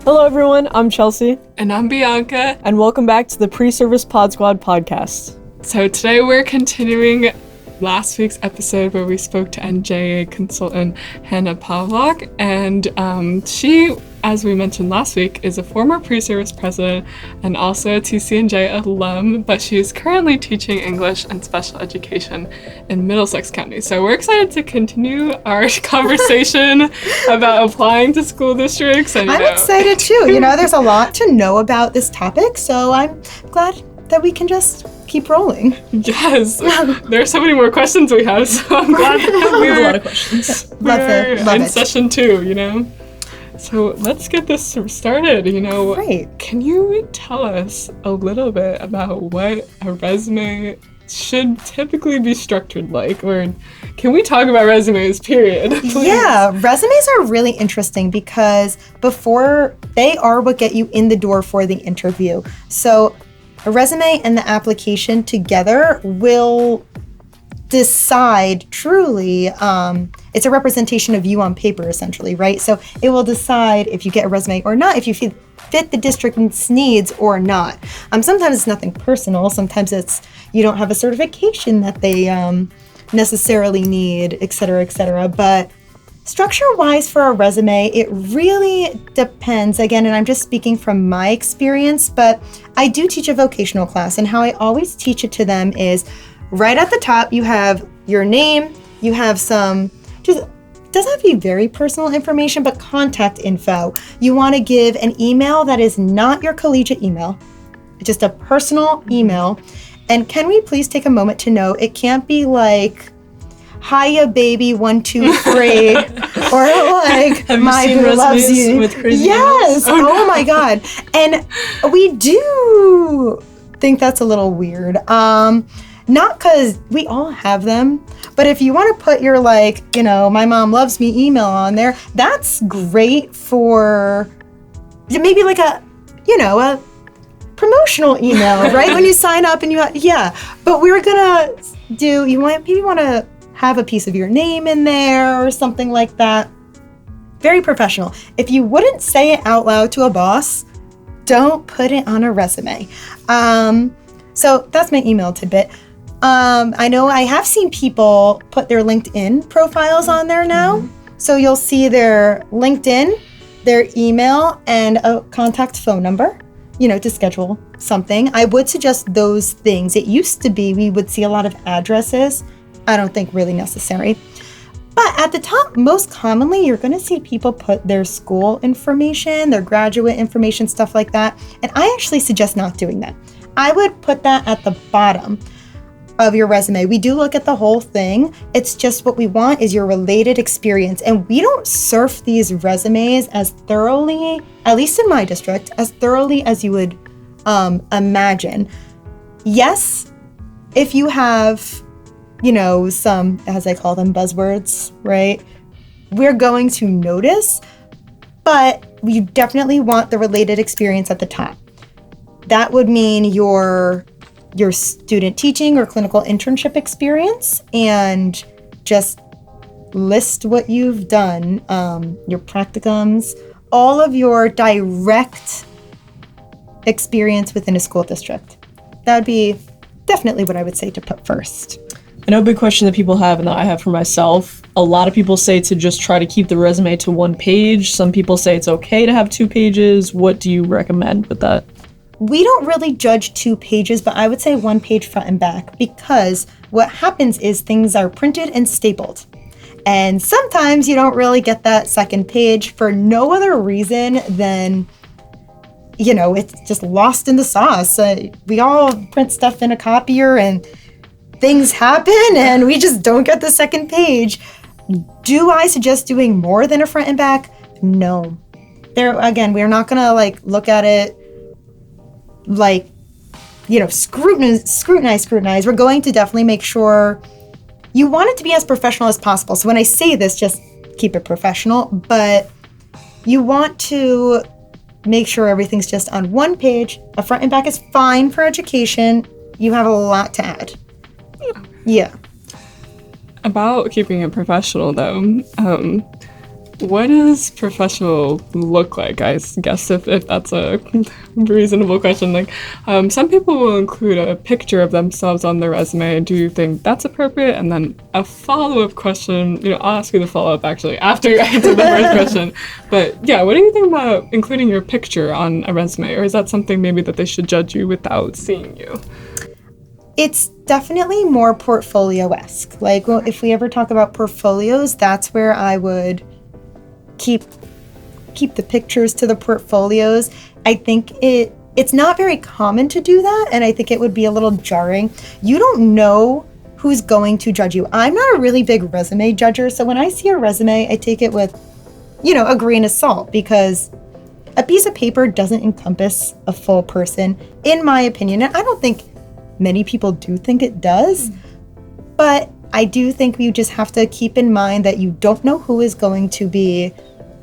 Hello everyone, I'm Chelsea. And I'm Bianca. And welcome back to the Preservice PODSQUAD podcast. So today we're continuing last week's episode where we spoke to NJEA consultant Hannah Pawlak, and she, as we mentioned last week, is a former pre-service president and also a TCNJ alum, but she's currently teaching English and special education in Middlesex County. So we're excited to continue our conversation about applying to school districts. And, I'm excited too. There's a lot to know about this topic, so I'm glad that we can just keep rolling. Yes. There are so many more questions we have, so I'm glad that we have a lot of questions. We're in session 2, So let's get this started, Great. Can you tell us a little bit about what a resume should typically be structured like? Or can we talk about resumes, period? Please? Yeah, resumes are really interesting because they are what get you in the door for the interview. So a resume and the application together will decide truly, it's a representation of you on paper essentially, right? So it will decide if you get a resume or not, if you fit the district's needs or not. Sometimes it's nothing personal, sometimes it's you don't have a certification that they necessarily need, et cetera, but structure-wise for a resume, it really depends, again, and I'm just speaking from my experience, but I do teach a vocational class, and how I always teach it to them is right at the top, you have your name, you have some, just doesn't have to be very personal information, but contact info. You want to give an email that is not your collegiate email, just a personal email. And can we please take a moment to know it can't be like, hiya baby 123 or like have my you seen who loves you with crazy yes emails? Oh my god, and we do think that's a little weird, not because we all have them, but if you want to put your my mom loves me email on there, that's great for maybe like a promotional email, right? When you sign up and but we're gonna do, maybe you want to have a piece of your name in there or something like that. Very professional. If you wouldn't say it out loud to a boss, don't put it on a resume. So that's my email tidbit. I know I have seen people put their LinkedIn profiles on there now. Mm-hmm. So you'll see their LinkedIn, their email, and a contact phone number, to schedule something. I would suggest those things. It used to be we would see a lot of addresses. I don't think really necessary. But at the top, most commonly, you're going to see people put their school information, their graduate information, stuff like that. And I actually suggest not doing that. I would put that at the bottom of your resume. We do look at the whole thing. It's just what we want is your related experience. And we don't surf these resumes as thoroughly, at least in my district, as thoroughly as you would imagine. Yes, if you have some, as I call them, buzzwords, right? We're going to notice, but we definitely want the related experience at the top. That would mean your student teaching or clinical internship experience, and just list what you've done, your practicums, all of your direct experience within a school district. That would be definitely what I would say to put first. I know a big question that people have and that I have for myself. A lot of people say to just try to keep the resume to 1 page. Some people say it's okay to have 2 pages. What do you recommend with that? We don't really judge 2 pages, but I would say 1 page front and back, because what happens is things are printed and stapled. And sometimes you don't really get that second page for no other reason than, it's just lost in the sauce. We all print stuff in a copier and things happen and we just don't get the second page. Do I suggest doing more than a front and back? No. Again, we're not going to look at it scrutinize. We're going to definitely make sure you want it to be as professional as possible. So when I say this, just keep it professional, but you want to make sure everything's just on 1 page. A front and back is fine for education. You have a lot to add. Yeah. About keeping it professional, though, what does professional look like? I guess if that's a reasonable question. Like, some people will include a picture of themselves on their resume. Do you think that's appropriate? And then a follow-up question, I'll ask you the follow-up actually after you answer the first question. But yeah, what do you think about including your picture on a resume? Or is that something maybe that they should judge you without seeing you? It's definitely more portfolio-esque. Like, well, if we ever talk about portfolios, that's where I would keep the pictures to the portfolios. I think it's not very common to do that, and I think it would be a little jarring. You don't know who's going to judge you. I'm not a really big resume judger, so when I see a resume, I take it with, a grain of salt, because a piece of paper doesn't encompass a full person, in my opinion. And I don't think many people do think it does, but I do think we just have to keep in mind that you don't know who is going to be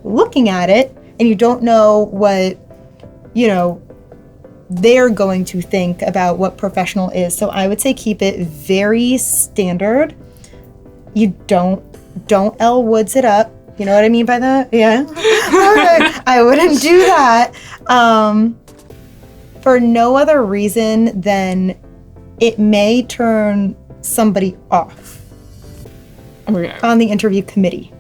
looking at it, and you don't know what, they're going to think about what professional is. So I would say keep it very standard. You don't Elle Woods it up. You know what I mean by that? Yeah. I wouldn't do that for no other reason than it may turn somebody off on the interview committee.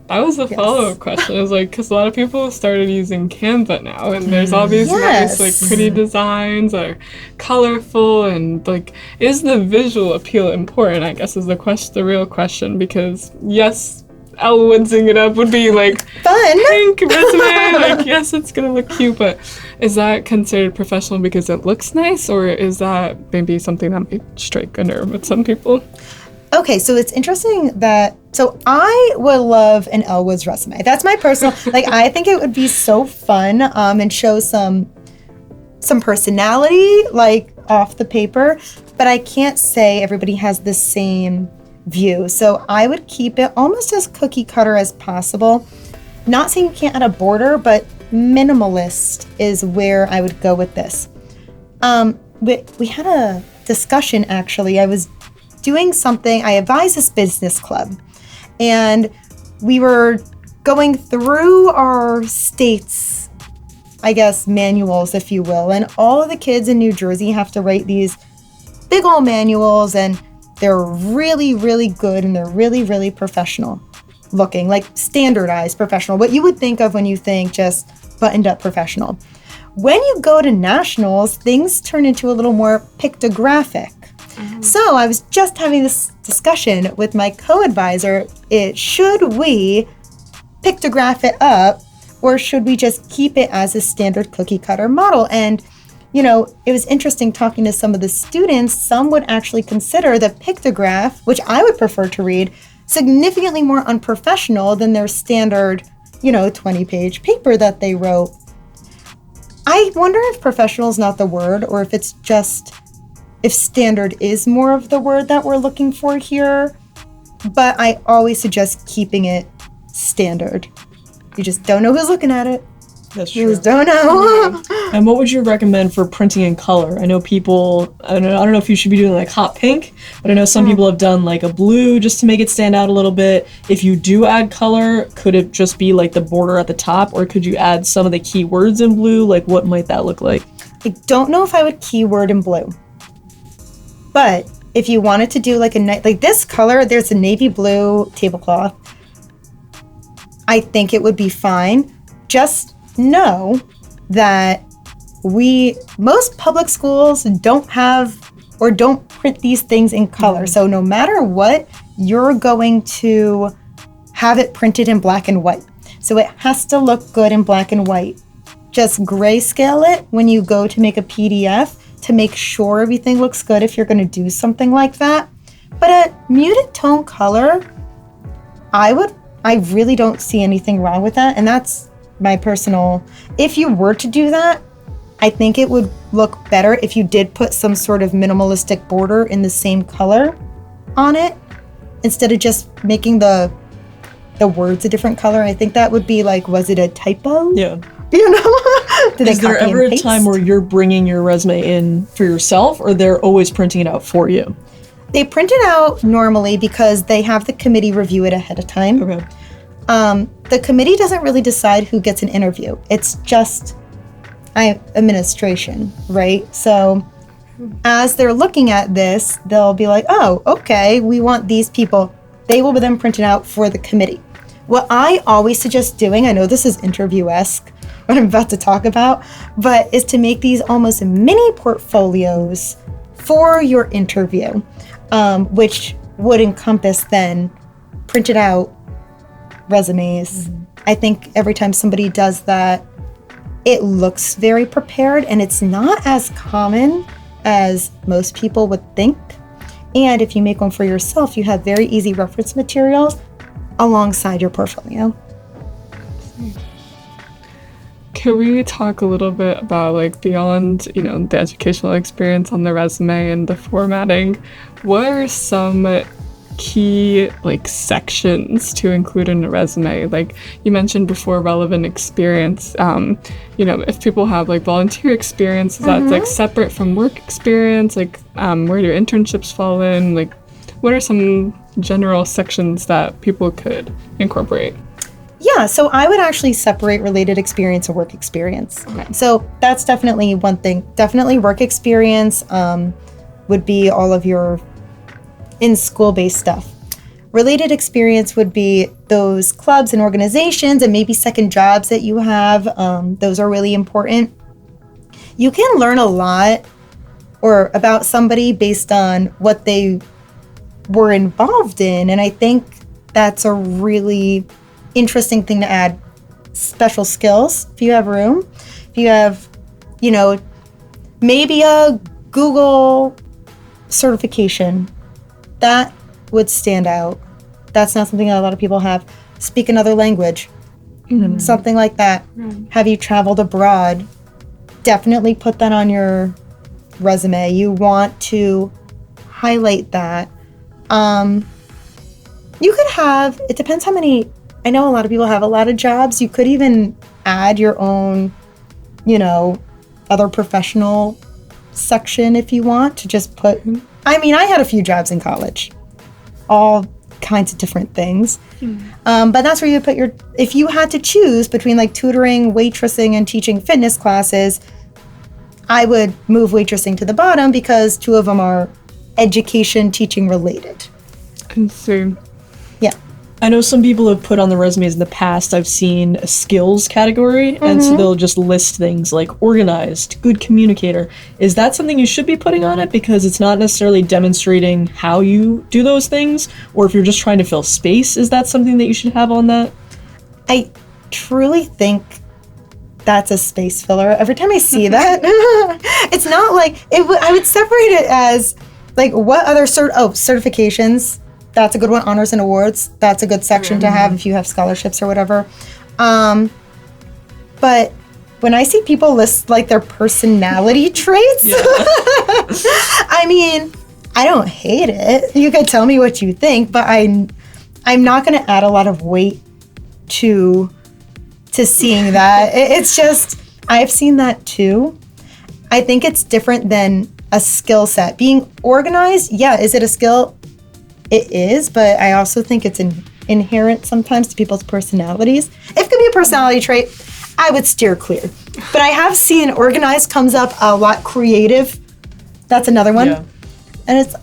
That was the follow-up question. It was like, because a lot of people have started using Canva now, and there's all these nice, like, pretty designs that are colorful, and like, is the visual appeal important? I guess is the real question. Because yes, Elle Woodsing it up would be like fun, pink resume. Like, yes, it's gonna look cute, but is that considered professional because it looks nice, or is that maybe something that might strike a nerve with some people? Okay, so it's interesting that, so I would love an Elle Woods resume. That's my personal, like, I think it would be so fun and show some personality, like, off the paper, but I can't say everybody has the same view. So I would keep it almost as cookie cutter as possible. Not saying you can't add a border, but minimalist is where I would go with this. We had a discussion, actually. I was doing something, I advise this business club, and we were going through our state's, I guess, manuals, if you will, and all of the kids in New Jersey have to write these big old manuals, and they're really, really good, and they're really, really professional looking, like standardized professional, what you would think of when you think just buttoned up professional. When you go to nationals, things turn into a little more pictographic. So I was just having this discussion with my co-advisor. Should we pictograph it up, or should we just keep it as a standard cookie cutter model? And, it was interesting talking to some of the students. Some would actually consider the pictograph, which I would prefer to read, significantly more unprofessional than their standard, 20-page paper that they wrote. I wonder if professional is not the word, or if it's just, if standard is more of the word that we're looking for here. But I always suggest keeping it standard. You just don't know who's looking at it. That's true. You just don't know. And what would you recommend for printing in color? I know people, I don't know if you should be doing like hot pink, but I know some people have done like a blue just to make it stand out a little bit. If you do add color, could it just be like the border at the top, or could you add some of the keywords in blue? Like, what might that look like? I don't know if I would keyword in blue. But if you wanted to do like like this color, there's a navy blue tablecloth. I think it would be fine. Just know that most public schools don't have or don't print these things in color. So no matter what, you're going to have it printed in black and white. So it has to look good in black and white. Just grayscale it when you go to make a PDF to make sure everything looks good if you're going to do something like that. But a muted tone color, I really don't see anything wrong with that. And that's my personal, if you were to do that, I think it would look better if you did put some sort of minimalistic border in the same color on it, instead of just making the words a different color. I think that would be like, was it a typo? Yeah. Is there ever a time where you're bringing your resume in for yourself, or they're always printing it out for you? They print it out normally because they have the committee review it ahead of time. Okay. The committee doesn't really decide who gets an interview. It's just administration, right? So as they're looking at this, they'll be like, oh, okay, we want these people. They will be then printed out for the committee. What I always suggest doing, I know this is interview-esque, what I'm about to talk about, but is to make these almost mini portfolios for your interview, which would encompass then printed out resumes. I think every time somebody does that, it looks very prepared, and it's not as common as most people would think. And if you make one for yourself, you have very easy reference materials alongside your portfolio. Can we talk a little bit about, like, beyond, the educational experience on the resume and the formatting, what are some key, sections to include in a resume? Like you mentioned before, relevant experience. If people have, volunteer experience, is that, separate from work experience? Where do internships fall in? What are some general sections that people could incorporate? Yeah, so I would actually separate related experience and work experience. Okay. So that's definitely one thing. Definitely work experience would be all of your in-school-based stuff. Related experience would be those clubs and organizations and maybe second jobs that you have. Those are really important. You can learn a lot or about somebody based on what they were involved in, and I think that's a really interesting thing to add. Special skills, if you have room. If you have, maybe a Google certification, that would stand out. That's not something that a lot of people have. Speak another language, something like that. Have you traveled abroad? Definitely put that on your resume. You want to highlight that. You could have, it depends how many, I know a lot of people have a lot of jobs. You could even add your own, other professional section if you want to just put, I had a few jobs in college, all kinds of different things. But that's where you put your, if you had to choose between tutoring, waitressing, and teaching fitness classes, I would move waitressing to the bottom because two of them are education teaching related. And so, yeah. I know some people have put on the resumes in the past, I've seen a skills category, and so they'll just list things like organized, good communicator. Is that something you should be putting on it because it's not necessarily demonstrating how you do those things? Or if you're just trying to fill space, is that something that you should have on that? I truly think that's a space filler. Every time I see that, it's not I would separate it as what other certifications. That's a good one. Honors and awards. That's a good section to have if you have scholarships or whatever. But when I see people list their personality traits, I don't hate it. You could tell me what you think, but I'm not going to add a lot of weight to seeing that. It's just, I've seen that too. I think it's different than a skill set. Being organized, yeah, is it a skill? It is, but I also think it's inherent sometimes to people's personalities. If it could be a personality trait, I would steer clear. But I have seen organized comes up a lot. Creative, that's another one. Yeah. And it's,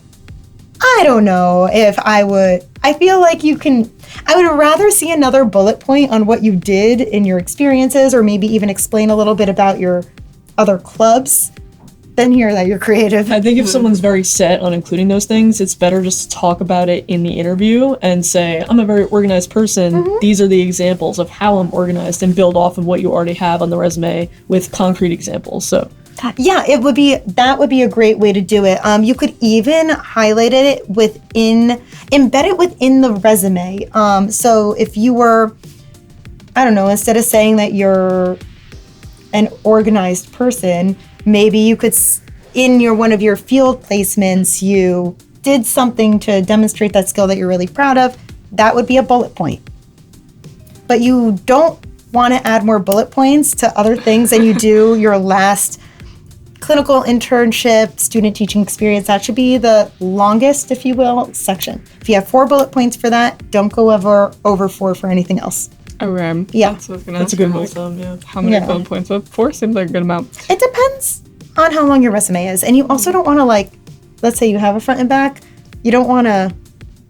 I don't know if I would. I feel like I would rather see another bullet point on what you did in your experiences, or maybe even explain a little bit about your other clubs, than hear that you're creative. I think if someone's very set on including those things, it's better just to talk about it in the interview and say, I'm a very organized person. These are the examples of how I'm organized, and build off of what you already have on the resume with concrete examples. So yeah, that would be a great way to do it. You could even highlight it embed it within the resume. So if you were, I don't know, instead of saying that you're an organized person, maybe you could, in one of your field placements, you did something to demonstrate that skill that you're really proud of. That would be a bullet point. But you don't want to add more bullet points to other things than you do your last clinical internship, student teaching experience, that should be the longest, if you will, section. If you have 4 bullet points for that, don't go over 4 for anything else. Okay. Yeah. That's what I was gonna That's a ask good you, rule like, of thumb, yeah. how many Yeah. bullet points? But 4 seems like a good amount. It depends on how long your resume is. And you also don't want to, like, let's say you have a front and back, you don't want to,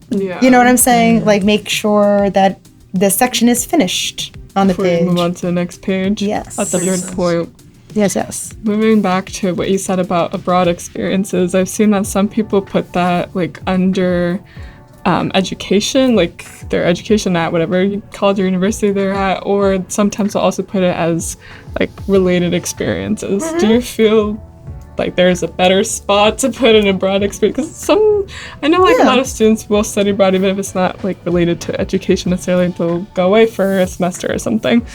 Yeah. you know what I'm saying? Like, make sure that the section is finished on the Before we page. move on to the next page. Yes. That's a good point. Yes. Moving back to what you said about abroad experiences, I've seen that some people put that like under education, like their education at whatever college or university they're at, or sometimes they'll also put it as like related experiences. Do you feel like there's a better spot to put an abroad experience? Because I know like a lot of students will study abroad even if it's not like related to education necessarily. They'll go away for a semester or something.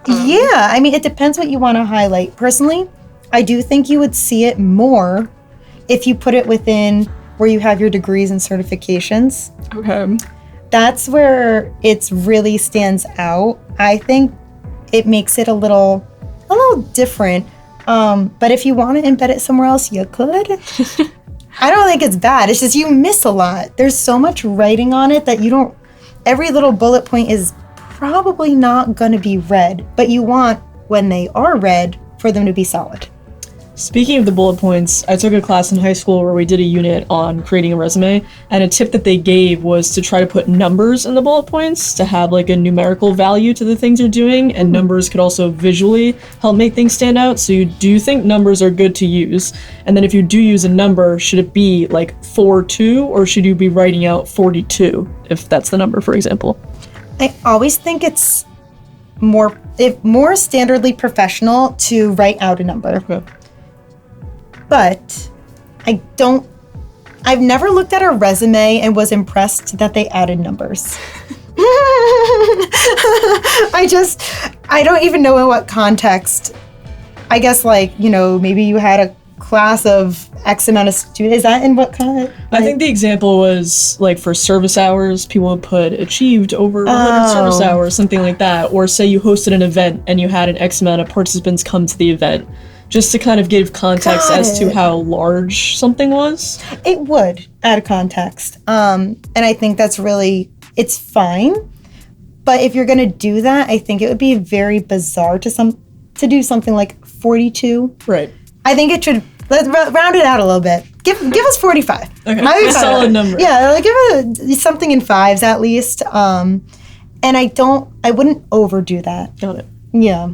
Yeah, I mean, it depends what you want to highlight. Personally, I do think you would see it more if you put it within where you have your degrees and certifications. Okay. That's where it really stands out. I think it makes it a little different. But if you want to embed it somewhere else, you could. I don't think it's bad. It's just you miss a lot. There's so much writing on it that you don't. Every little bullet point is probably not going to be read, but you want, when they are read, for them to be solid. Speaking of the bullet points, I took a class in high school where we did a unit on creating a resume, and a tip that they gave was to try to put numbers in the bullet points to have like a numerical value to the things you're doing, and numbers could also visually help make things stand out. So you do think numbers are good to use, and then if you do use a number, should it be like 42 or should you be writing out 42 if that's the number, for example? I always think it's more standardly professional to write out a number. Okay. But I've never looked at a resume and was impressed that they added numbers. I don't even know in what context. I guess maybe you had a class of X amount of students. Is that in what kind of? I think the example was like for service hours, people would put achieved over 100 service hours, something like that. Or say you hosted an event and you had an X amount of participants come to the event. Just to kind of give context as to how large something was. It would add context. And I think that's it's fine. But if you're going to do that, I think it would be very bizarre to do something like 42. Right. I think it should, let's round it out a little bit. Give us 45. Okay, a solid number. Yeah, like give it something in 5s at least. And I wouldn't overdo that. Got it. Yeah.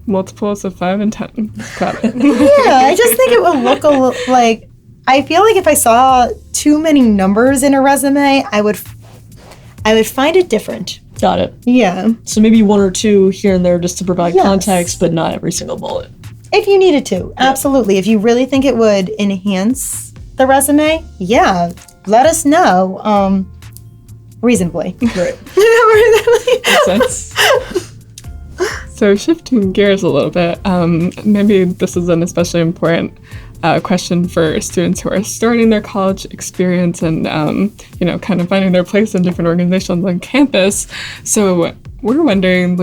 Multiples of 5 and 10. Got it. Yeah, I just think it would look like, I feel like if I saw too many numbers in a resume, I would find it different. Got it. Yeah. So maybe 1 or 2 here and there just to provide Yes. context, but not every single bullet. If you needed to, absolutely. If you really think it would enhance the resume, yeah, let us know. Reasonably. Right. Makes sense. So shifting gears a little bit, maybe this is an especially important question for students who are starting their college experience and, kind of finding their place in different organizations on campus. So we're wondering,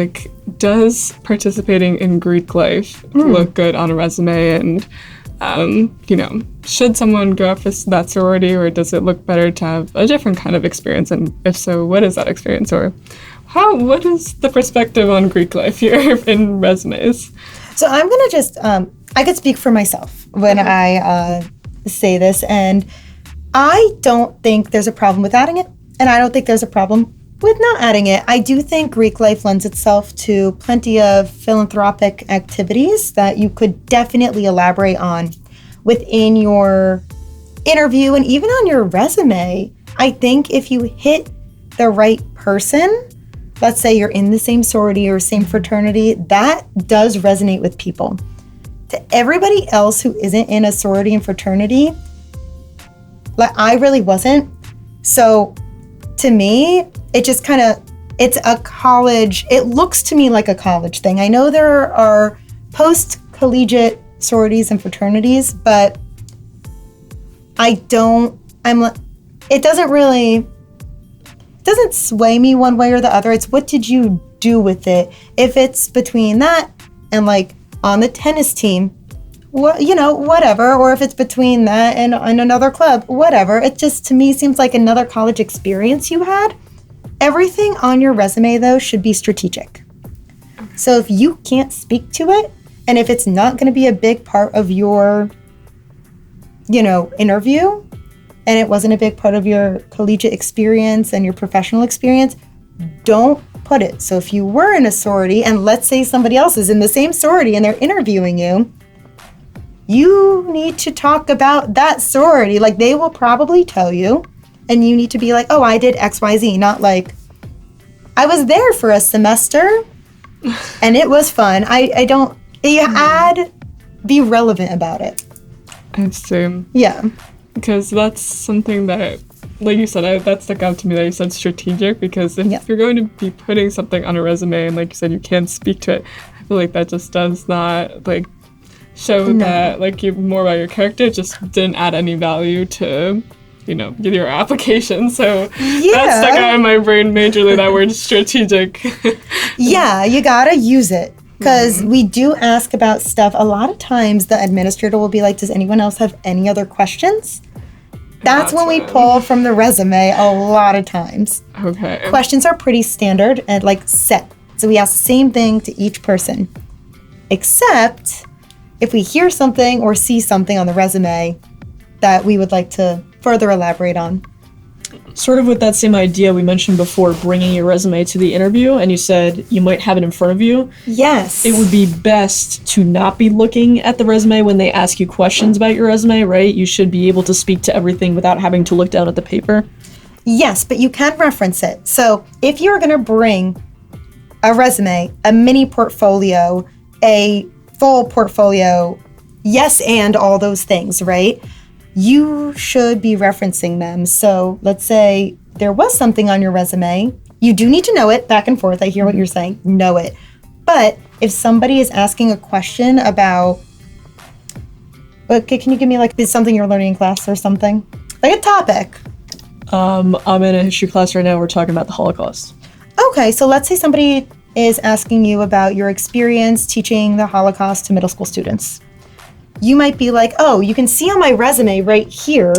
does participating in Greek life look good on a resume? And, should someone go after that sorority, or does it look better to have a different kind of experience? And if so, what is that experience? Or what is the perspective on Greek life here in resumes? So I'm going to just, I could speak for myself when I say this, and I don't think there's a problem with adding it, and I don't think there's a problem with not adding it. I do think Greek life lends itself to plenty of philanthropic activities that you could definitely elaborate on within your interview and even on your resume. I think if you hit the right person, let's say you're in the same sorority or same fraternity, that does resonate with people. To everybody else who isn't in a sorority and fraternity, I really wasn't. So to me, it just it's a college, it looks to me like a college thing. I know there are post-collegiate sororities and fraternities, but it doesn't sway me one way or the other. It's what did you do with it? If it's between that and on the tennis team, whatever. Or if it's between that and another club, whatever. It just, to me, seems like another college experience you had. Everything on your resume, though, should be strategic. So if you can't speak to it, and if it's not going to be a big part of your, interview, and it wasn't a big part of your collegiate experience and your professional experience, don't put it. So if you were in a sorority, and let's say somebody else is in the same sorority and they're interviewing you, you need to talk about that sorority. Like, they will probably tell you, and you need to be like, oh, I did XYZ, not like, I was there for a semester and it was fun. Be relevant about it. I see. Yeah. Because that's something that, like you said, that stuck out to me that you said strategic, because if you're going to be putting something on a resume and, like you said, you can't speak to it, I feel like that just does not, like, show that, like, you more about your character. It just didn't add any value to, your application. So that stuck out in my brain majorly, that word strategic. Yeah, you gotta use it. Because we do ask about stuff. A lot of times the administrator will be like, does anyone else have any other questions? That's when we pull from the resume a lot of times. Okay. Questions are pretty standard and like set. So we ask the same thing to each person. Except if we hear something or see something on the resume that we would like to further elaborate on. Sort of with that same idea we mentioned before, bringing your resume to the interview, and you said you might have it in front of you. Yes. It would be best to not be looking at the resume when they ask you questions about your resume, right? You should be able to speak to everything without having to look down at the paper. Yes, but you can reference it. So if you're going to bring a resume, a mini portfolio, a full portfolio, yes, and all those things, right? You should be referencing them. So let's say there was something on your resume. You do need to know it back and forth. I hear what you're saying. Know it. But if somebody is asking a question about, okay, can you give me like something you're learning in class or something? Like a topic. I'm in a history class right now. We're talking about the Holocaust. Okay, so let's say somebody is asking you about your experience teaching the Holocaust to middle school students. You might be like, oh, you can see on my resume right here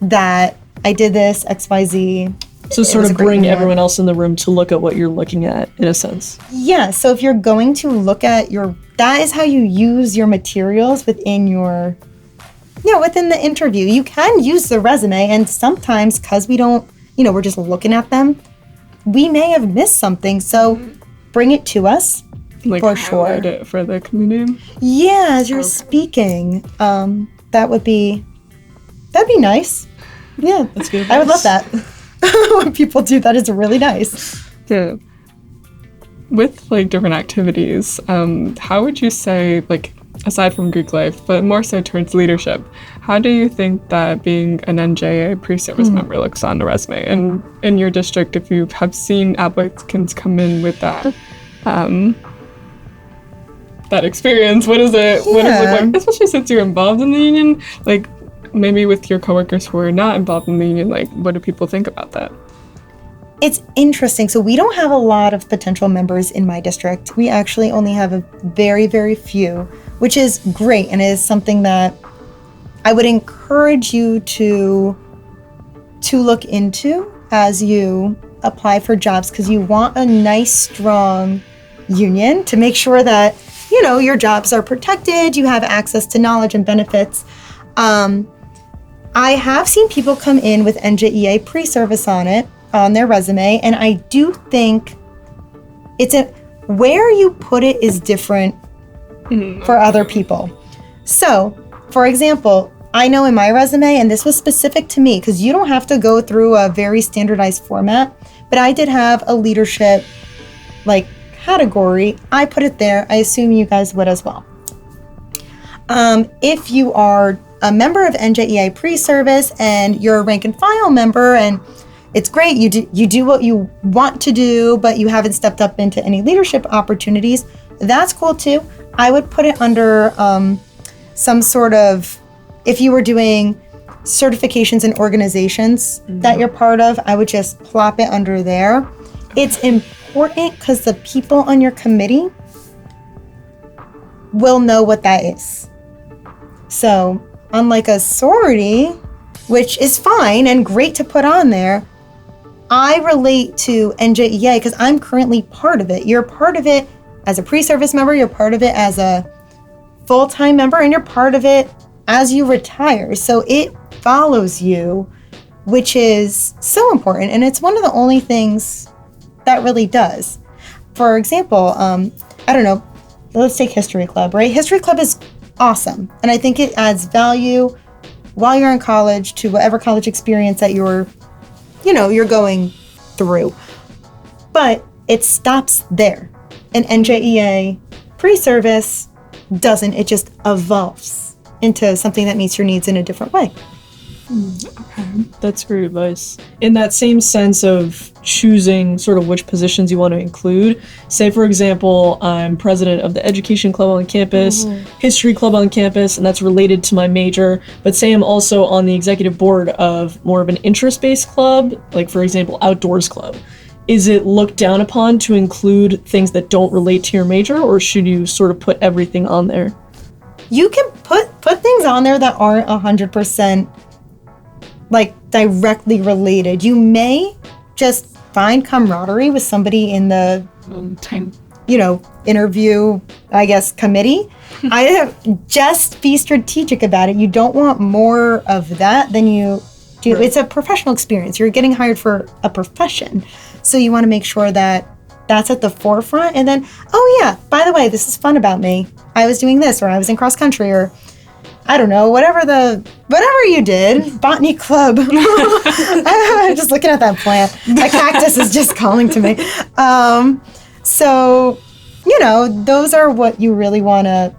that I did this, XYZ. So sort of bring everyone else in the room to look at what you're looking at, in a sense. Yeah, so if you're going to look at that is how you use your materials within within the interview. You can use the resume, and sometimes, because we don't, we're just looking at them, we may have missed something, so bring it to us. Like, for sure. It for the community. Yeah, as you're speaking, that'd be nice. Yeah, that's good. I would love that. When people do that, it's really nice. Yeah. With like different activities, how would you say, like, aside from Greek life, but more so towards leadership, how do you think that being an NJEA pre-service member looks on the resume? And in your district, if you have seen applicants come in with that, that experience, what is it look like, especially since you're involved in the union, like maybe with your coworkers who are not involved in the union, like what do people think about that? It's interesting. So we don't have a lot of potential members in my district. We actually only have a very, very few, which is great, and is something that I would encourage you to look into as you apply for jobs, because you want a nice, strong union to make sure that your jobs are protected, you have access to knowledge and benefits. I have seen people come in with NJEA pre-service on their resume, and I do think where you put it is different for other people. So, for example, I know in my resume, and this was specific to me, because you don't have to go through a very standardized format, but I did have a leadership, category. I put it there. I assume you guys would as well. If you are a member of NJEA pre-service and you're a rank and file member, and it's great, you do what you want to do, but you haven't stepped up into any leadership opportunities, that's cool too. I would put it under some sort of, if you were doing certifications and organizations that you're part of, I would just plop it under there. It's important because the people on your committee will know what that is. So unlike a sorority, which is fine and great to put on there, I relate to NJEA because I'm currently part of it. You're part of it as a pre-service member, you're part of it as a full-time member, and you're part of it as you retire. So it follows you, which is so important. And it's one of the only things that really does. For example, I don't know, let's take History Club, right? History Club is awesome. And I think it adds value while you're in college to whatever college experience that you're going through. But it stops there. And NJEA pre-service doesn't. It just evolves into something that meets your needs in a different way. Okay, that's great advice. In that same sense of choosing sort of which positions you want to include, say for example, I'm president of the education club on campus, history club on campus, and that's related to my major, but say I'm also on the executive board of more of an interest-based club, like for example, outdoors club. Is it looked down upon to include things that don't relate to your major, or should you sort of put everything on there? You can put things on there that aren't 100% like directly related. You may just find camaraderie with somebody in the interview, I guess, committee. Just be strategic about it. You don't want more of that than you do. Right. It's a professional experience. You're getting hired for a profession. So you want to make sure that that's at the forefront. And then, oh yeah, by the way, this is fun about me. I was doing this, or I was in cross country, or I don't know, whatever you did, botany club. Just looking at that plant. That cactus is just calling to me. So, those are what you really want to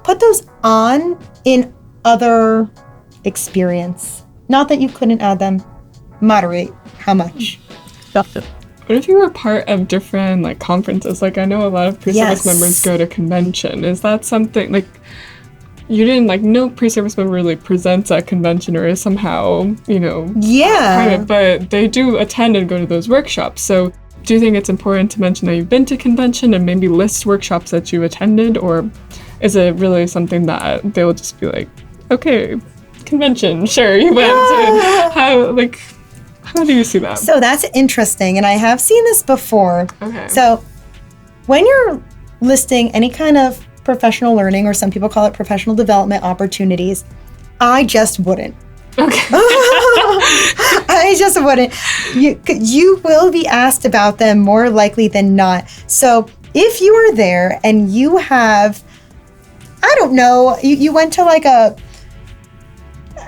put those on in other experience. Not that you couldn't add them. Moderate how much. What if you were part of different conferences? I know a lot of pre-service members go to convention. Is that something you didn't no pre-service member really presents at convention or is somehow, private, but they do attend and go to those workshops. So do you think it's important to mention that you've been to convention and maybe list workshops that you attended, or is it really something that they'll just be like, okay, convention, sure, you went. How do you see that? So that's interesting, and I have seen this before. Okay. So when you're listing any kind of professional learning, or some people call it professional development opportunities, I just wouldn't. Okay. I just wouldn't. You will be asked about them more likely than not. So if you are there and you have, I don't know, you went to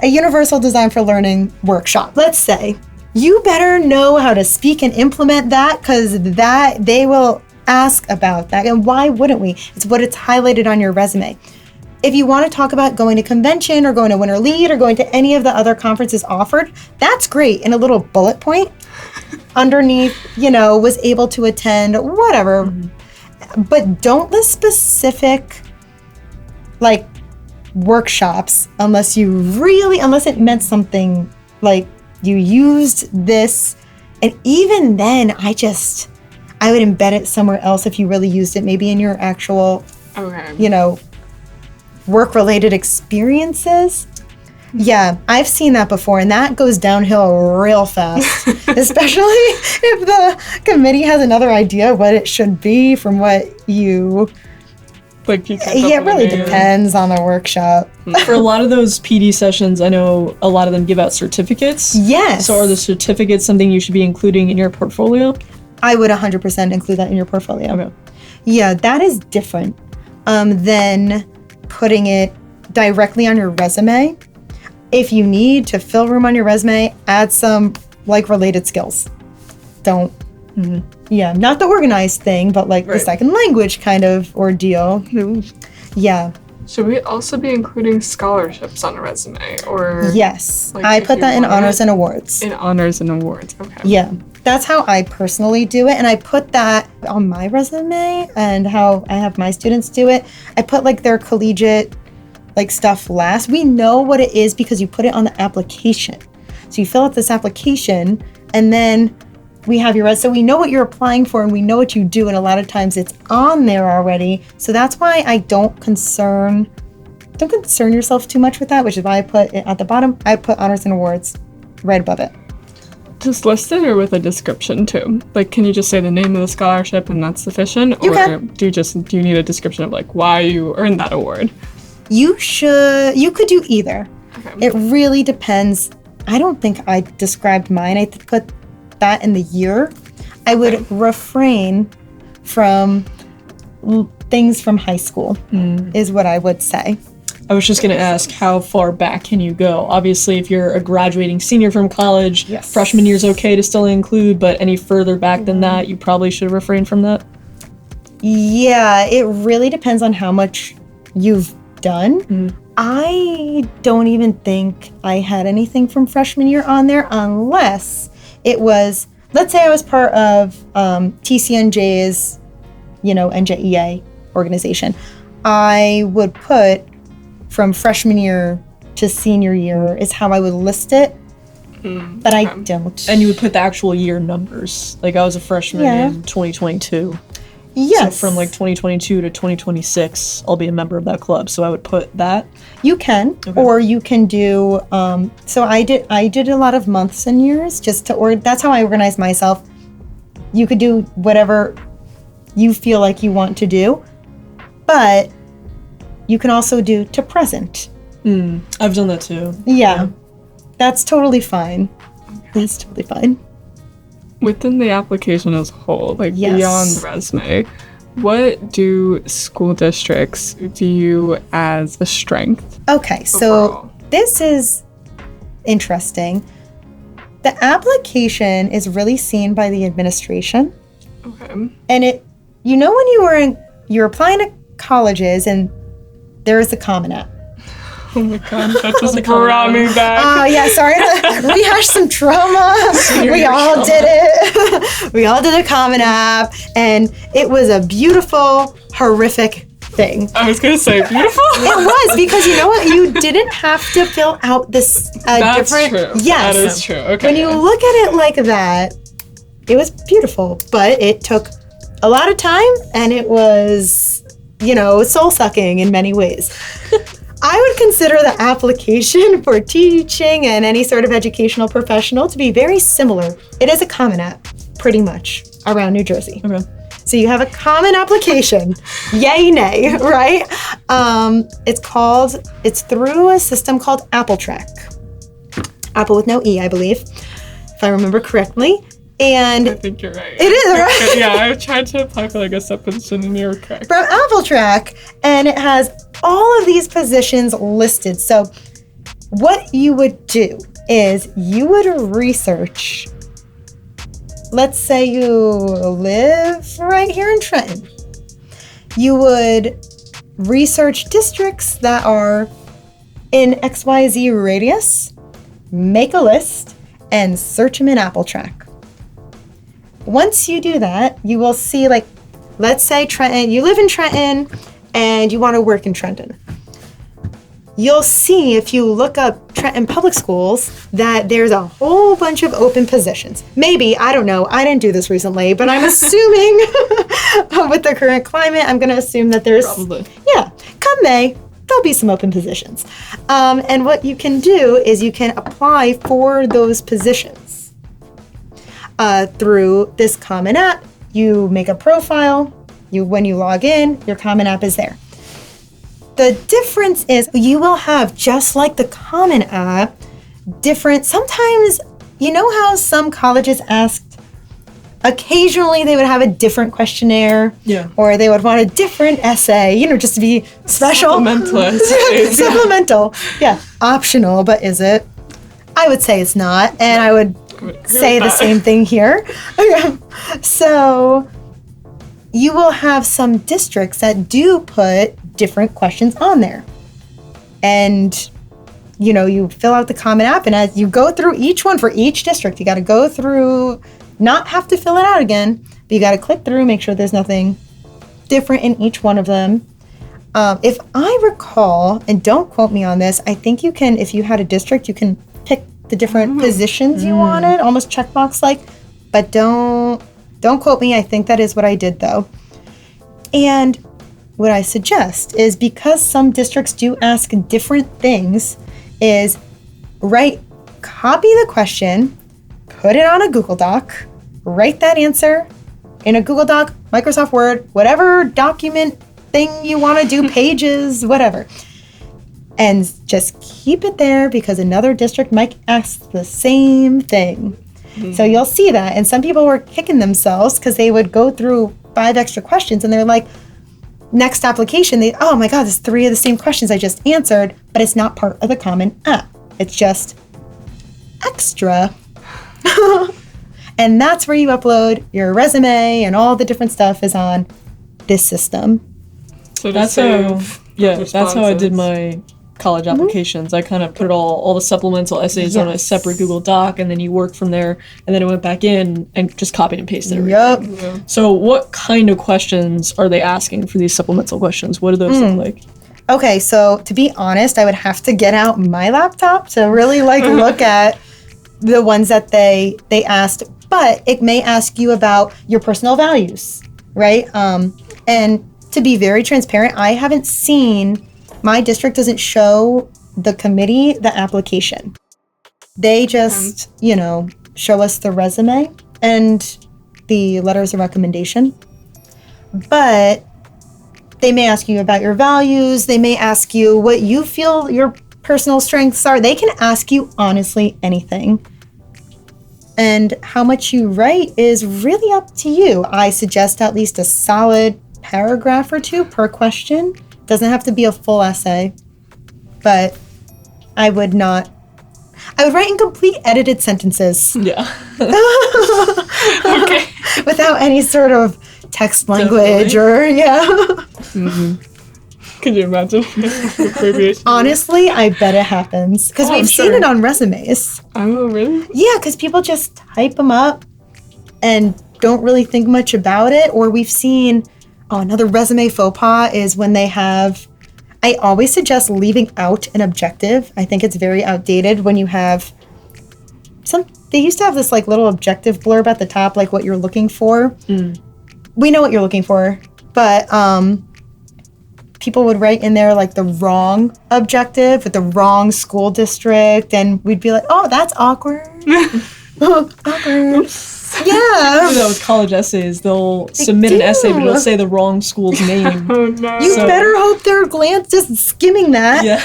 a universal design for learning workshop, let's say, you better know how to speak and implement that, because they will ask about that. And why wouldn't we? It's highlighted on your resume. If you want to talk about going to convention or going to Winter Lead or going to any of the other conferences offered, that's great. In a little bullet point underneath, was able to attend, whatever. Mm-hmm. But don't list specific workshops unless it meant something, you used this. And even then, I would embed it somewhere else if you really used it, maybe in your actual, work-related experiences. Yeah, I've seen that before, and that goes downhill real fast, especially if the committee has another idea what it should be from what you... it really depends on the workshop. For a lot of those PD sessions, I know a lot of them give out certificates. Yes. So are the certificates something you should be including in your portfolio? I would 100% include that in your portfolio. Okay. Yeah, that is different than putting it directly on your resume. If you need to fill room on your resume, add some related skills. Don't. Mm-hmm. Yeah, not the organized thing, but the second language kind of ordeal. Yeah. Should we also be including scholarships on a resume, or? Yes, I put that in honors and awards. In honors and awards, okay. Yeah, that's how I personally do it, and I put that on my resume and how I have my students do it. I put their collegiate stuff last. We know what it is because you put it on the application. So you fill out this application, and then we have your resume, so we know what you're applying for and we know what you do, and a lot of times it's on there already. So that's why I don't concern don't concern yourself too much with that, which is why I put it at the bottom. I put honors and awards right above it. Just listed or with a description too? Like, can you just say the name of the scholarship and that's sufficient? You or can. do you need a description of like why you earned that award? You could do either. Okay. It really depends. I don't think I described mine. I put that in the year. I would refrain from things from high school, is what I would say. I was just going to ask, how far back can you go? Obviously, if you're a graduating senior from college, Yes. freshman year's okay to still include, but any further back than that, you probably should refrain from that. Yeah, it really depends on how much you've done. I don't even think I had anything from freshman year on there unless it was, let's say I was part of TCNJ's, NJEA organization. I would put from freshman year to senior year is how I would list it, but I don't. And you would put the actual year numbers. Like, I was a freshman in 2022. Yes. So from like 2022 to 2026, I'll be a member of that club. So I would put that. You can, or you can do. So I did a lot of months and years that's how I organize myself. You could do whatever you feel like you want to do, but you can also do to present. I've done that too. Yeah. That's totally fine. That's totally fine. Within the application as a whole, like Yes. beyond the resume, what do school districts view as a strength? Okay, so overall? this is interesting. The application is really seen by the administration, Okay. and when you're applying to colleges and there is the Common App. Oh my god, that just brought me back. Oh yeah, sorry. We hashed some trauma. We all did it. We all did a Common App, and it was a beautiful, horrific thing. I was gonna say beautiful. It was, because you know what? You didn't have to fill out this That's different. true. Yes. That is true. Okay. When you look at it like that, it was beautiful, but it took a lot of time, and it was, soul sucking in many ways. I would consider the application for teaching and any sort of educational professional to be very similar. It is a Common App, pretty much, around New Jersey. Okay. So you have a common application, yay, nay, right? It's through a system called Track. Apple with no E, I believe, if I remember correctly. And I think you're right. it is, right? Yeah, I've tried to apply for like a sub position and you're correct. From Track, and it has all of these positions listed. So what you would do is you would research. Let's say you live right here in Trenton. You would research districts that are in XYZ radius, make a list, and search them in Track. Once you do that, you will see, like, let's say Trenton, you live in Trenton and you want to work in Trenton. You'll see, if you look up Trenton Public Schools, that there's a whole bunch of open positions. Maybe, I don't know, I didn't do this recently, but I'm assuming with the current climate, I'm going to assume that there's, Probably. yeah, come May, there'll be some open positions. And what you can do is you can apply for those positions through this Common App. You make a profile. When you log in, your Common App is there. The difference is you will have, just like the Common App, sometimes, you know how some colleges asked, occasionally they would have a different questionnaire, or they would want a different essay, just to be special. Supplemental. Supplemental. Yeah. Optional, but is it? I would say it's not, and I would say the same thing here. So you will have some districts that do put different questions on there. And, you fill out the Common App, and as you go through each one for each district, you got to go through, not have to fill it out again, but you got to click through, make sure there's nothing different in each one of them. If I recall, and don't quote me on this, I think you can, if you had a district, you can pick the different positions you wanted, almost checkbox like, but don't quote me. I think that is what I did though. And what I suggest is, because some districts do ask different things, is copy the question, put it on a Google Doc, write that answer in a Google Doc, Microsoft Word, whatever document thing you want to do, pages, whatever. And just keep it there, because another district might ask the same thing. So you'll see that. And some people were kicking themselves because they would go through 5 extra questions and they're like, next application, oh my God, there's 3 of the same questions I just answered, but it's not part of the Common App. It's just extra. And that's where you upload your resume, and all the different stuff is on this system. So That's how I did my college applications. I kind of put all the supplemental essays on a separate Google Doc, and then you work from there, and then I went back in and just copied and pasted everything. Yep. Yeah. So what kind of questions are they asking for these supplemental questions? What do those look like? Okay, so to be honest, I would have to get out my laptop to really look at the ones that they asked, but it may ask you about your personal values, right? And to be very transparent, I haven't seen, my district doesn't show the committee the application. They just, show us the resume and the letters of recommendation. But they may ask you about your values. They may ask you what you feel your personal strengths are. They can ask you honestly anything. And how much you write is really up to you. I suggest at least a solid paragraph or 2 per question. Doesn't have to be a full essay, but I would write incomplete edited sentences. Yeah. Okay. Without any sort of text language Can you imagine? Abbreviation. Honestly, I bet it happens. Because we've seen it on resumes. Oh, really? Yeah, because people just type them up and don't really think much about it. Or we've seen, another resume faux pas is when they have, I always suggest leaving out an objective. I think it's very outdated when you have they used to have this little objective blurb at the top, what you're looking for. We know what you're looking for, but people would write in there the wrong objective with the wrong school district, and we'd be like, oh, that's awkward. Awkward. Yeah. Do that with college essays. They'll submit an essay, but it'll say the wrong school's name. Oh, no. You better hope they're just skimming that. Yeah.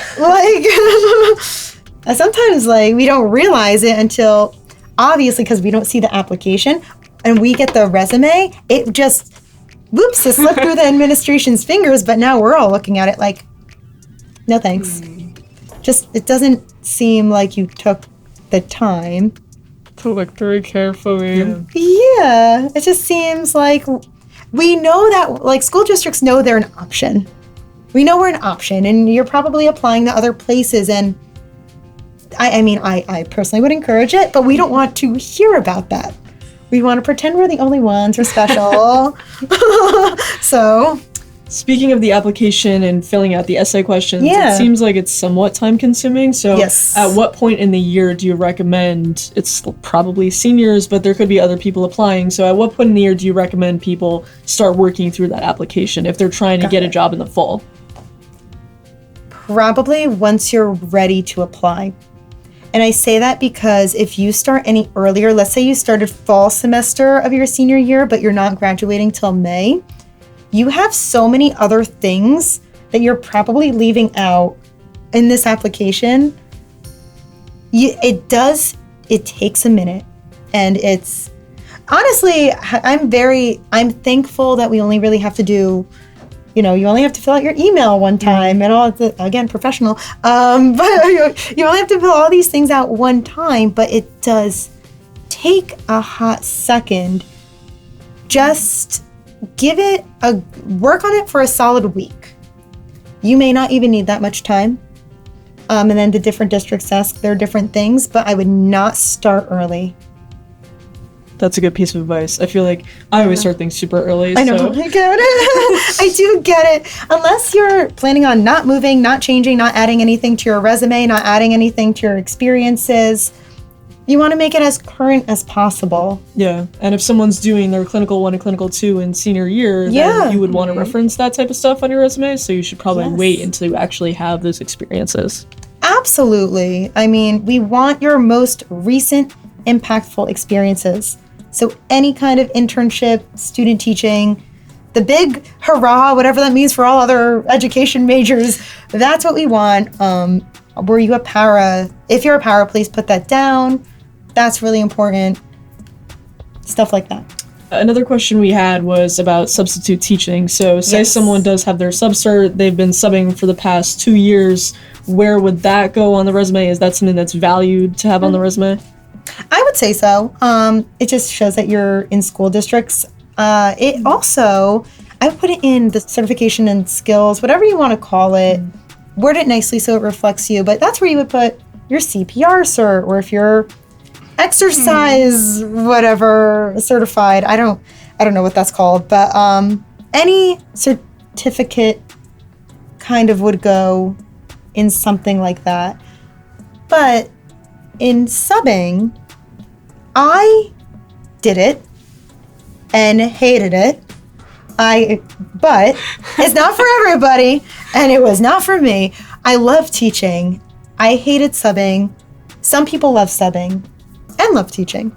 Sometimes we don't realize it until, obviously, because we don't see the application and we get the resume, it just, whoops, it slipped through the administration's fingers, but now we're all looking at it no thanks. Just, it doesn't seem like you took the time to look very carefully. Yeah, it just seems like we know that school districts know they're an option. We know we're an option, and you're probably applying to other places. And I personally would encourage it, but we don't want to hear about that. We want to pretend we're the only ones. We're special. So, speaking of the application and filling out the essay questions, it seems like it's somewhat time consuming. So at what point in the year do you recommend, it's probably seniors, but there could be other people applying. So at what point in the year do you recommend people start working through that application if they're trying to get a job in the fall? Probably once you're ready to apply. And I say that because if you start any earlier, let's say you started fall semester of your senior year, but you're not graduating till May, you have so many other things that you're probably leaving out in this application. It takes a minute. And it's, honestly, I'm thankful that we only really have to do, you only have to fill out your email one time and all again, professional. But you only have to fill all these things out one time, but it does take a hot second. Just work on it for a solid week. You may not even need that much time. And then the different districts ask their different things, but I would not start early. That's a good piece of advice. I feel like I always start things super early. I know, I get it. I do get it. Unless you're planning on not moving, not changing, not adding anything to your resume, not adding anything to your experiences, You want to make it as current as possible. Yeah, and if someone's doing their clinical 1 and clinical 2 in senior year, Yeah. then you would want to reference that type of stuff on your resume, so you should probably Yes. wait until you actually have those experiences. Absolutely. I mean, we want your most recent impactful experiences. So any kind of internship, student teaching, the big hurrah, whatever that means for all other education majors, that's what we want. Were you a para? If you're a para, please put that down. That's really important. Stuff like that. Another question we had was about substitute teaching. So say Yes. someone does have their subcert, they've been subbing for the past 2 years, where would that go on the resume? Is that something that's valued to have on the resume? I would say so. It just shows that you're in school districts. It also, I would put it in the certification and skills, whatever you want to call it. Word it nicely so it reflects you. But that's where you would put your CPR cert, or if you're exercise whatever certified. I don't know what that's called, but any certificate kind of would go in something like that. But in subbing, I did it and hated it. But it's not for everybody, and it was not for me. I love teaching. I hated subbing. Some people love subbing and love teaching.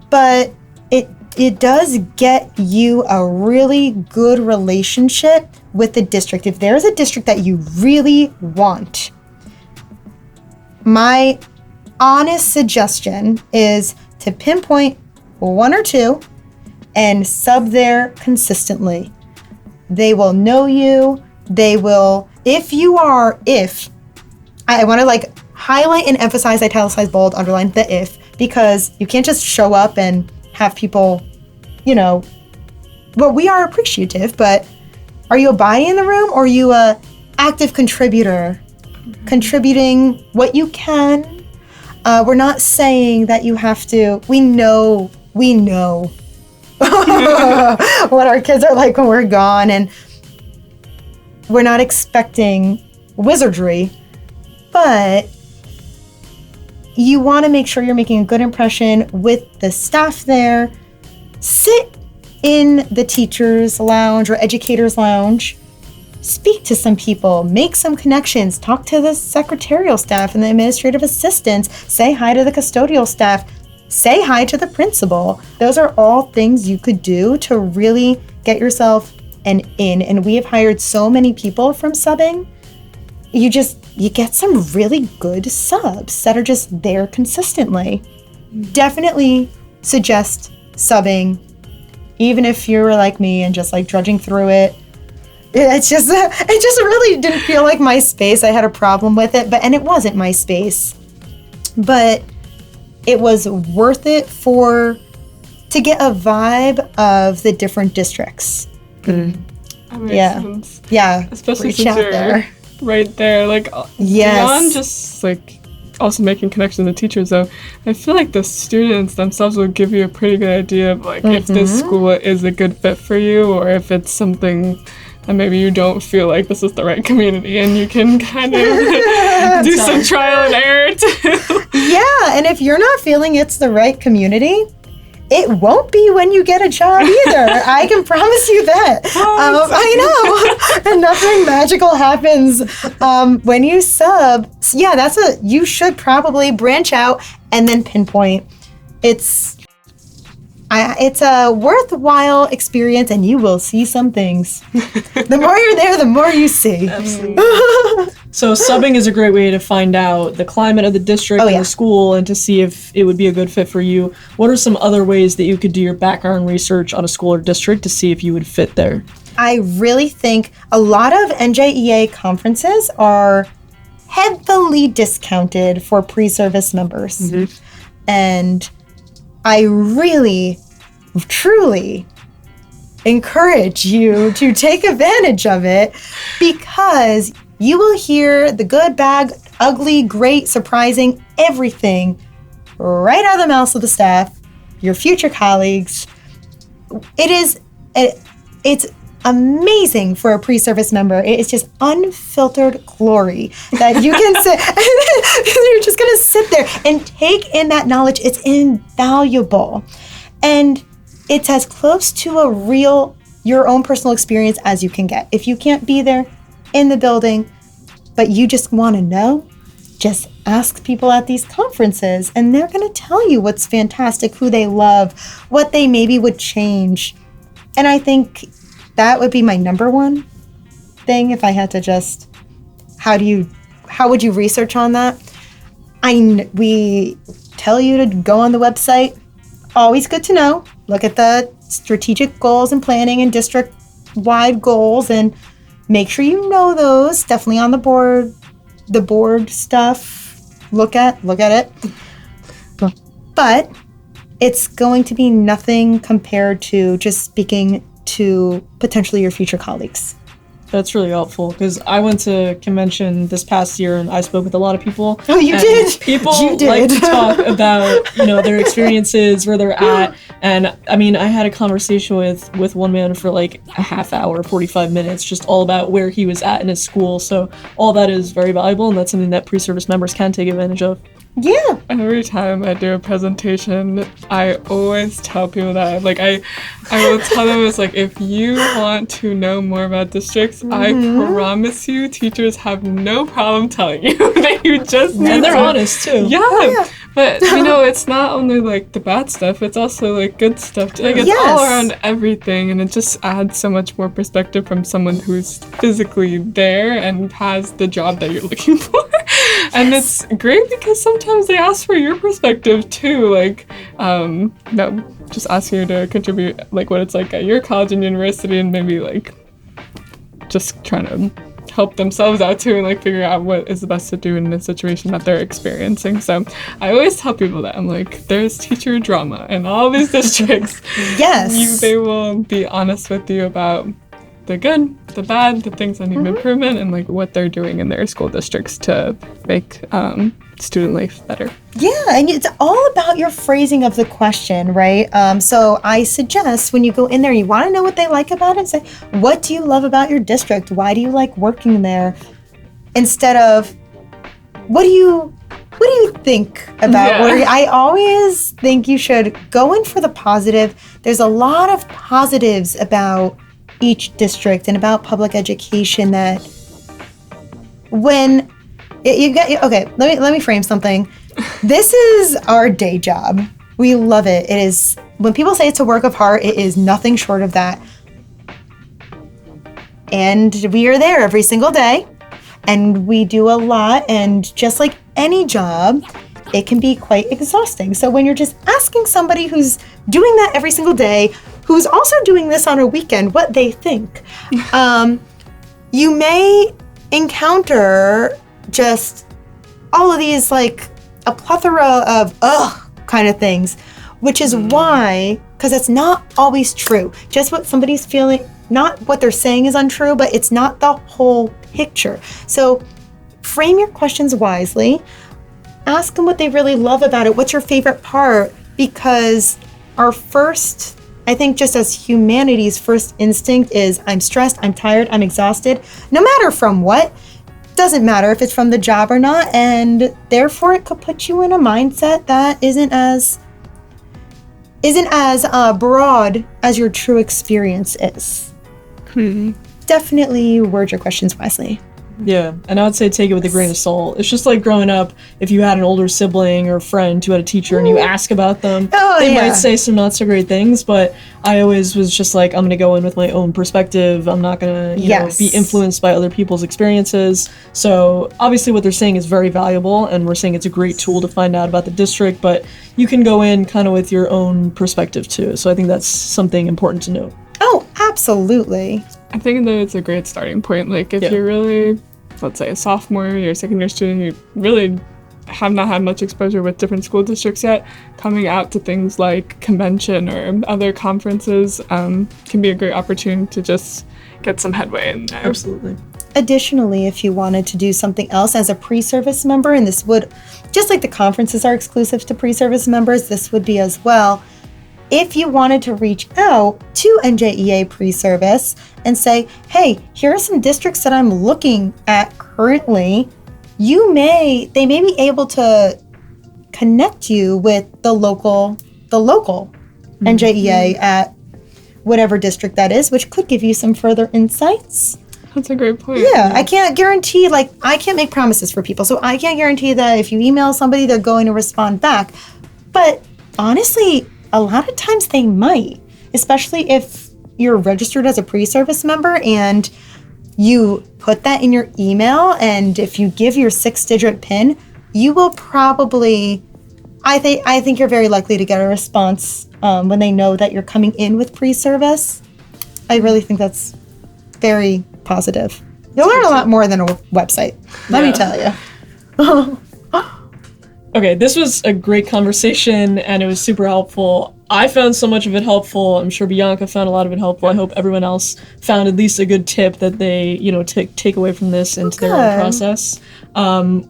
But it does get you a really good relationship with the district. If there's a district that you really want, my honest suggestion is to pinpoint 1 or 2 and sub there consistently. They will know you. They will, I want to highlight and emphasize, italicize, bold, underline the if, because you can't just show up and have people, well, we are appreciative, but are you a body in the room, or are you a active contributor? Contributing what you can. We're not saying that you have to. We know what our kids are like when we're gone, and we're not expecting wizardry, but you want to make sure you're making a good impression with the staff there. Sit in the teacher's lounge or educator's lounge. Speak to some people, make some connections, talk to the secretarial staff and the administrative assistants, say hi to the custodial staff, say hi to the principal. Those are all things you could do to really get yourself an in. And we have hired so many people from subbing. You get some really good subs that are just there consistently. Definitely suggest subbing, even if you're like me and just drudging through it. It just really didn't feel like my space. I had a problem with it, and it wasn't my space. But it was worth it to get a vibe of the different districts. That makes sense. Yeah. Especially Reach since out you're there. right there. Beyond just also making connections with teachers, though, I feel like the students themselves will give you a pretty good idea of if this school is a good fit for you, or if it's something that maybe you don't feel like this is the right community, and you can kind of do some trial and error too. Yeah, and if you're not feeling it's the right community, it won't be when you get a job either. I can promise you that. I know. And nothing magical happens when you sub. Yeah, you should probably branch out and then pinpoint. It's a worthwhile experience, and you will see some things. The more you're there, the more you see. Absolutely. So subbing is a great way to find out the climate of the district and the school, and to see if it would be a good fit for you. What are some other ways that you could do your background research on a school or district to see if you would fit there? I really think a lot of NJEA conferences are heavily discounted for pre-service members. Mm-hmm. And I really, truly encourage you to take advantage of it, because you will hear the good, bad, ugly, great, surprising, everything right out of the mouths of the staff, your future colleagues. It's amazing for a pre-service member. It is just unfiltered glory that you can sit, you're just going to sit there and take in that knowledge. It's invaluable. And it's as close to a real, your own personal experience as you can get. If you can't be there in the building, but you just want to know, just ask people at these conferences and they're going to tell you what's fantastic, who they love, what they maybe would change. And I think that would be my number one thing if I had to just, how would you research on that? We tell you to go on the website. Always good to know. Look at the strategic goals and planning and district-wide goals and make sure you know those. Definitely on the board stuff. Look at it. But it's going to be nothing compared to just speaking to potentially your future colleagues. That's really helpful because I went to convention this past year and I spoke with a lot of people. Oh, you did? People You did. like to talk about, their experiences, where they're at. And I mean, I had a conversation with one man for like a half hour, 45 minutes, just all about where he was at in his school. So all that is very valuable and that's something that pre-service members can take advantage of. Yeah. Every time I do a presentation, I always tell people that, like, I will tell them, it's like, if you want to know more about districts, I promise you, teachers have no problem telling you that you just need And they're to. honest too. Yeah. Oh, yeah. But, it's not only, like, the bad stuff, it's also, like, good stuff. Like, it's all Yes. around everything, and it just adds so much more perspective from someone who's physically there and has the job that you're looking for. And it's great because sometimes they ask for your perspective too, like, just ask you to contribute, like, what it's like at your college and university, and maybe, like, just trying to help themselves out too and, like, figure out what is the best to do in the situation that they're experiencing. So I always tell people that, I'm like, there's teacher drama in all these districts. Yes. They will be honest with you about the good, the bad, the things that need improvement, and, like, what they're doing in their school districts to make student life better. Yeah, and it's all about your phrasing of the question, right? So I suggest when you go in there, you want to know what they like about it, say, what do you love about your district? Why do you like working there? Instead of, what do you think about Yeah. I always think you should go in for the positive. There's a lot of positives about each district and about public education that when you get, okay, let me frame something. This is our day job. We love it. It is, when people say it's a work of art, it is nothing short of that. And we are there every single day and we do a lot, and just like any job, it can be quite exhausting. So when you're just asking somebody who's doing that every single day, who's also doing this on a weekend, what they think, you may encounter just all of these, like, a plethora of kind of things, which is why, because it's not always true. Just what somebody's feeling, not what they're saying is untrue, but it's not the whole picture. So frame your questions wisely. Ask them what they really love about it. What's your favorite part? Because our first, I think, just as humanity's first instinct is, I'm stressed, I'm tired, I'm exhausted, no matter from what. Doesn't matter if it's from the job or not, and therefore it could put you in a mindset that isn't as broad as your true experience is. Definitely word your questions wisely. Yeah, and I would say take it with a grain of salt. It's just like growing up, if you had an older sibling or friend who had a teacher and you ask about them, they might say some not so great things, but I always was just like, I'm going to go in with my own perspective. I'm not going to be influenced by other people's experiences. So obviously what they're saying is very valuable, and we're saying it's a great tool to find out about the district, but you can go in kind of with your own perspective too. So I think that's something important to note. Oh, absolutely. I think that it's a great starting point. Like, if you're really, let's say, a sophomore, you're a second year student, you really have not had much exposure with different school districts yet, coming out to things like convention or other conferences can be a great opportunity to just get some headway in there. Absolutely. Additionally, if you wanted to do something else as a pre-service member, and this would, just like the conferences are exclusive to pre-service members, this would be as well, if you wanted to reach out to NJEA Preservice and say, hey, here are some districts that I'm looking at currently, they may be able to connect you with the local NJEA at whatever district that is, which could give you some further insights. That's a great point. Yeah, I can't guarantee, I can't make promises for people. So I can't guarantee that if you email somebody, they're going to respond back. But honestly, a lot of times they might, especially if you're registered as a pre-service member and you put that in your email. And if you give your 6-digit PIN, you will probably, I think you're very likely to get a response when they know that you're coming in with pre-service. I really think that's very positive. You'll learn a lot more than a website, let me tell you. Okay, this was a great conversation and it was super helpful. I found so much of it helpful. I'm sure Bianca found a lot of it helpful. I hope everyone else found at least a good tip that they, take away from this into their own process.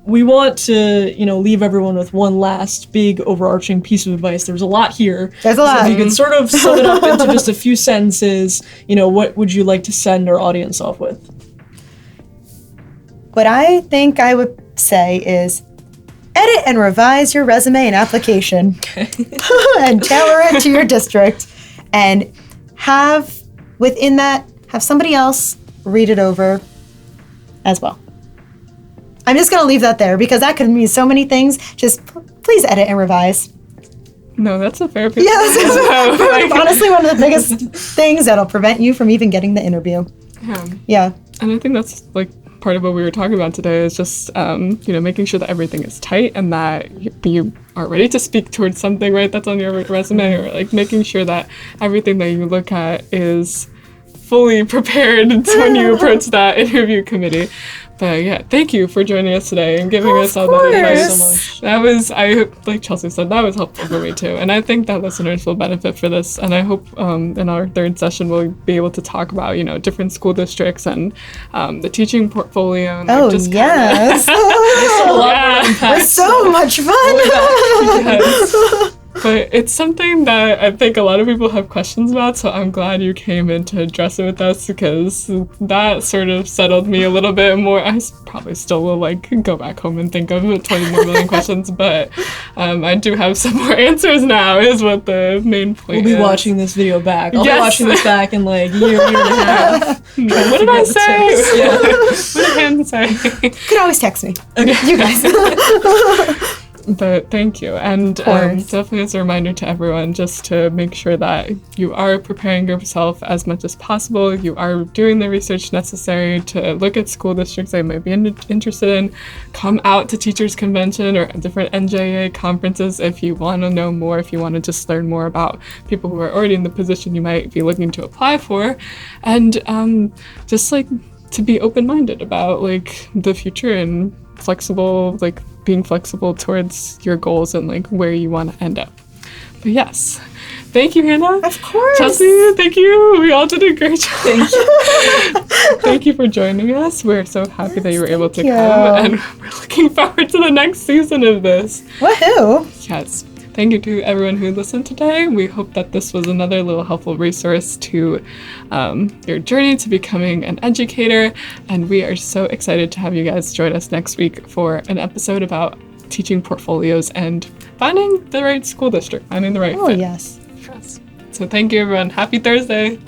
We want to, leave everyone with one last big overarching piece of advice. There's a lot here. There's a lot. So if you can sort of sum it up into just a few sentences, what would you like to send our audience off with? What I think I would say is edit and revise your resume and application and tailor it to your district, and have somebody else read it over as well. I'm just going to leave that there because that could mean so many things. Just please edit and revise. No, that's a fair piece. Yeah, that's honestly one of the biggest things that'll prevent you from even getting the interview. Yeah. And I think that's part of what we were talking about today is just, making sure that everything is tight and that you are ready to speak towards something, right, that's on your resume, or making sure that everything that you look at is fully prepared when you approach that interview committee. But yeah, thank you for joining us today and giving us all that advice. So much. That was, like Chelsea said, that was helpful for me too. And I think that listeners will benefit for this. And I hope in our third session we'll be able to talk about, different school districts and the teaching portfolio. And yes. It's so much fun. Yes. But it's something that I think a lot of people have questions about, so I'm glad you came in to address it with us because that sort of settled me a little bit more. I probably still will go back home and think of 20 more million questions, but I do have some more answers now is what the main point is. We'll be watching this video back. I'll be watching this back in year and a half. What did I say? Yeah. What did Hannah say? You could always text me. Okay. You guys. But thank you. And definitely as a reminder to everyone, just to make sure that you are preparing yourself as much as possible. You are doing the research necessary to look at school districts that you might be interested in. Come out to Teachers Convention or different NJEA conferences if you want to know more, if you want to just learn more about people who are already in the position you might be looking to apply for. And just to be open-minded about the future and flexible, being flexible towards your goals and where you want to end up. But yes, thank you, Hannah. Of course. Chelsea, thank you. We all did a great job. Thank you. Thank you for joining us. We're so happy that you were able to come, and we're looking forward to the next season of this. Woohoo! Yes. Thank you to everyone who listened today. We hope that this was another little helpful resource to your journey to becoming an educator. And we are so excited to have you guys join us next week for an episode about teaching portfolios and finding the right school district, finding the right fit. Yes. So thank you, everyone. Happy Thursday.